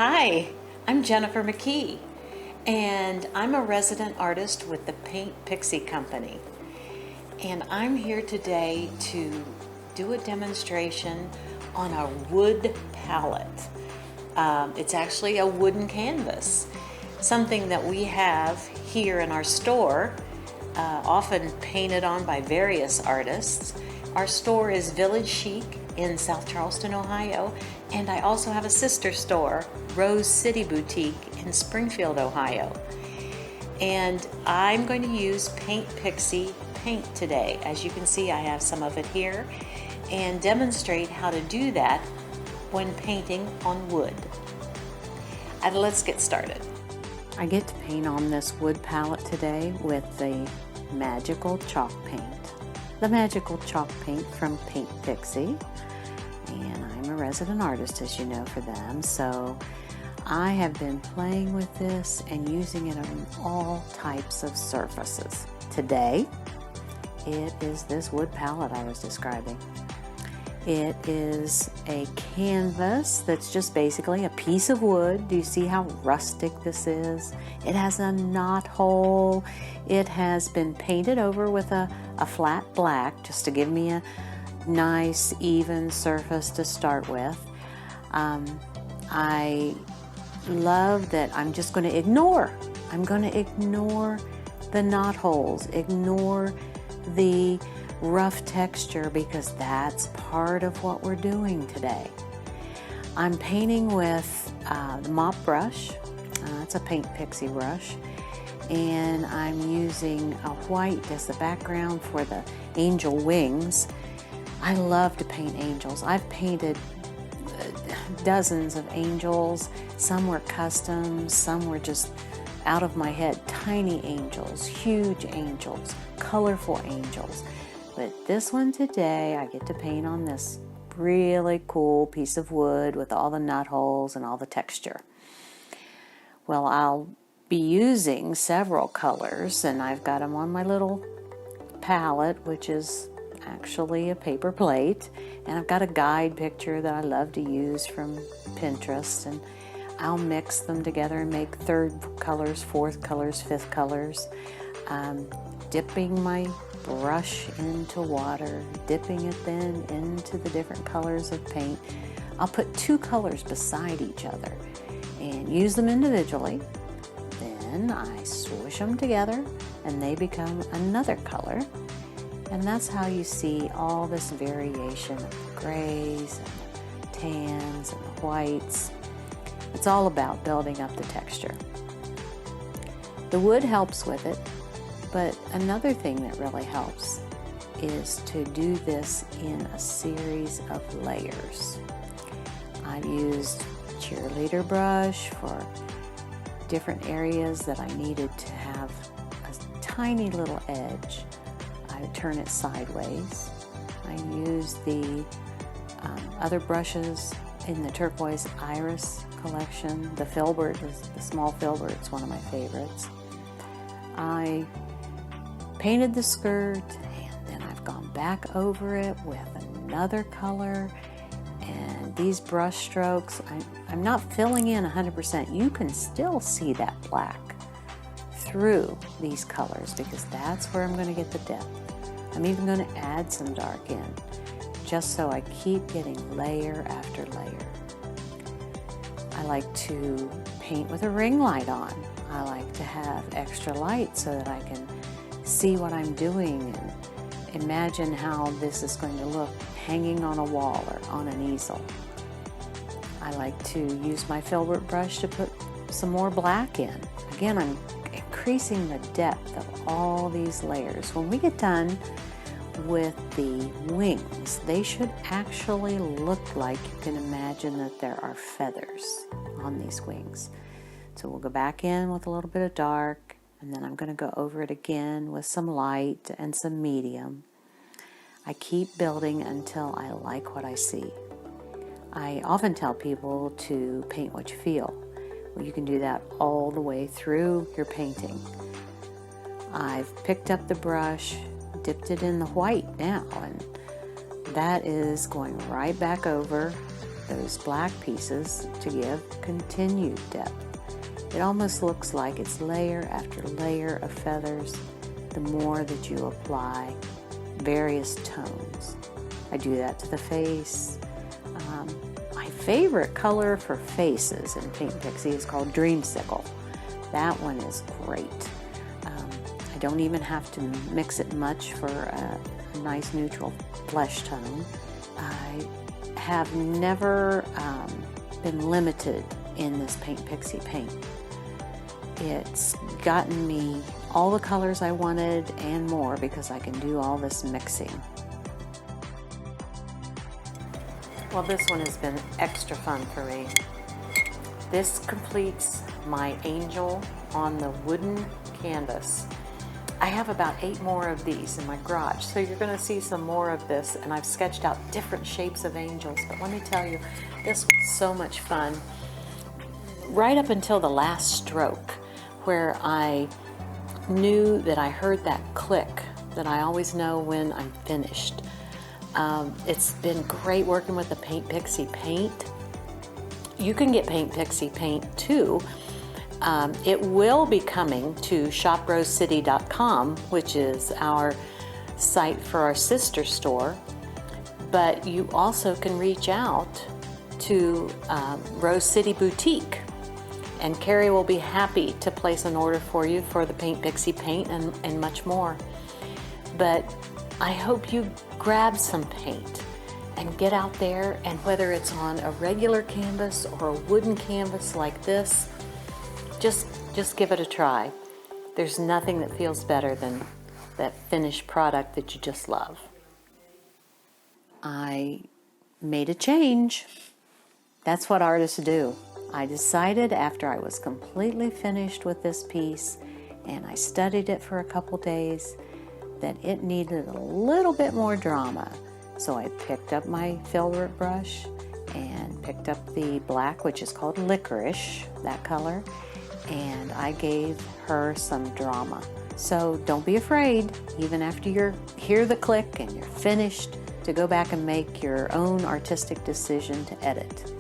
Hi, I'm Jennifer McKee, and I'm a resident artist with the Pixie company. And I'm here today to do a demonstration on a wood palette. It's actually a wooden canvas, something that we have here in our store, often painted on by various artists. Our store is Village Chic in South Charleston, Ohio, and I also have a sister store, Rose City Boutique in Springfield, Ohio. And I'm going to use Paint Pixie paint today. As you can see, I have some of it here, and demonstrate how to do that when painting on wood. And let's get started. I get to paint on this wood palette today with the Magical Chalk paint. The Magical Chalk paint from Paint Pixie. And I'm a resident artist, as you know, for them. So I have been playing with this and using it on all types of surfaces. Today, it is this wood palette I was describing. It is a canvas that's just basically a piece of wood. Do you see how rustic this is? It has a knot hole. It has been painted over with a flat black just to give me a nice even surface to start with. I love that I'm just going to ignore. I'm going to ignore the knot holes, ignore the rough texture, because that's part of what we're doing today. I'm painting with the mop brush. It's a Paint Pixie brush, and I'm using a white as the background for the angel wings. I love to paint angels. I've painted dozens of angels. Some were custom, some were just out of my head. Tiny angels, huge angels, colorful angels. But this one today, I get to paint on this really cool piece of wood with all the knot holes and all the texture. Well, I'll be using several colors, and I've got them on my little palette, which is actually a paper plate, and I've got a guide picture that I love to use from Pinterest, and I'll mix them together and make third colors, fourth colors, fifth colors, dipping my brush into water, dipping it then into the different colors of paint. I'll put two colors beside each other and use them individually. Then I swoosh them together and they become another color. And that's how you see all this variation of the grays and the tans and the whites. It's all about building up the texture. The wood helps with it, but another thing that really helps is to do this in a series of layers. I've used cheerleader brush for different areas that I needed to have a tiny little edge. I turn it sideways. I use the other brushes in the Turquiose Iris Collection. The filbert, the small filbert's one of my favorites. I painted the skirt, and then I've gone back over it with another color. And these brush strokes, I'm not filling in 100%. You can still see that black through these colors, because that's where I'm going to get the depth. I'm even going to add some dark in, just so I keep getting layer after layer. I like to paint with a ring light on. I like to have extra light so that I can see what I'm doing and imagine how this is going to look hanging on a wall or on an easel. I like to use my filbert brush to put some more black in. Again, I'm increasing the depth of all these layers. When we get done with the wings, they should actually look like you can imagine that there are feathers on these wings. So we'll go back in with a little bit of dark, and then I'm going to go over it again with some light and some medium. I keep building until I like what I see. I often tell people to paint what you feel. Well, you can do that all the way through your painting. I've picked up the brush, dipped it in the white now, and that is going right back over those black pieces to give continued depth. It almost looks like it's layer after layer of feathers the more that you apply various tones. I do that to the face. My favorite color for faces in Paint Pixie is called Dreamsicle. That one is great. I don't even have to mix it much for a nice neutral flesh tone. I have never been limited in this Paint Pixie paint. It's gotten me all the colors I wanted and more because I can do all this mixing. Well, this one has been extra fun for me. This completes my angel on the wooden canvas. I have about 8 more of these in my garage, so you're going to see some more of this, and I've sketched out different shapes of angels, but let me tell you, this was so much fun. Right up until the last stroke, where I knew that I heard that click that I always know when I'm finished. It's been great working with the Paint Pixie paint. You can get Paint Pixie paint too. It will be coming to shoprosecity.com, which is our site for our sister store, but you also can reach out to Rose City Boutique, and Carrie will be happy to place an order for you for the Paint Pixie paint and much more. But I hope you grab some paint and get out there, and whether it's on a regular canvas or a wooden canvas like this, just give it a try. There's nothing that feels better than that finished product that you just love. I made a change. That's what artists do. I decided after I was completely finished with this piece, and I studied it for a couple days, that it needed a little bit more drama. So I picked up my filbert brush and picked up the black, which is called licorice, that color, and I gave her some drama. So don't be afraid, even after you hear the click and you're finished, to go back and make your own artistic decision to edit.